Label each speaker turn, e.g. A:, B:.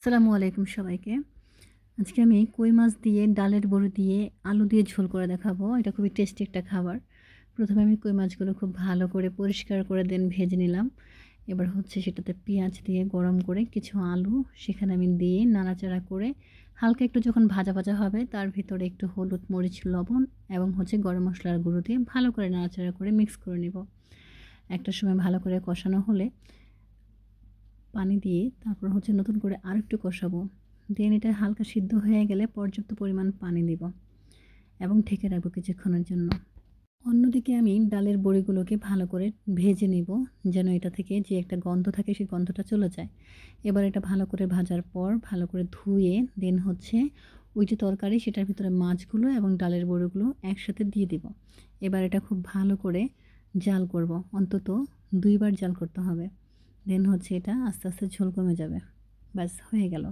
A: আসসালামু আলাইকুম সবাইকে। আজকে আমি কই মাছ দিয়ে, ডালের বড়ি দিয়ে, আলু দিয়ে ঝোল করে দেখাবো। এটা খুবই টেস্টি একটা খাবার। প্রথমে আমি কই মাছগুলো খুব ভালো করে পরিষ্কার করে দেন ভেজে নিলাম। এবার হচ্ছে সেটাতে পেঁয়াজ দিয়ে গরম করে কিছু আলু সেখানে আমি দিয়ে নাড়াচাড়া করে হালকা একটু যখন ভাজা, ভাজা হবে তার ভিতরে একটু হলুদ, মরিচ, লবণ এবং হচ্ছে গরম মসলার গুঁড়ো দিয়ে ভালো করে নাড়াচাড়া করে মিক্স করে নিব। একটা সময় ভালো করে কষানো হলে পানি দিয়ে তারপর হচ্ছে নতুন করে আরেকটু কষাবো। দেন এটা হালকা সিদ্ধ হয়ে গেলে পর্যাপ্ত পরিমাণ পানি দিব এবং ঢেকে রাখবো কিছুক্ষণের জন্য। অন্যদিকে আমি ডালের বড়িগুলোকে ভালো করে ভেজে নিব, যেন এটা থেকে যে একটা গন্ধ থাকে সেই গন্ধটা চলে যায়। এবার এটা ভালো করে ভাজার পর ভালো করে ধুয়ে দেন হচ্ছে ওই যে তরকারি সেটার ভিতরে মাছগুলো এবং ডালের বড়িগুলো একসাথে দিয়ে দিব। এবার এটা খুব ভালো করে জাল করব, অন্তত 2 বার জাল করতে হবে। দেন হচ্ছে এটা আস্তে আস্তে ঝোল কমে যাবে। ব্যাস হয়ে গেল।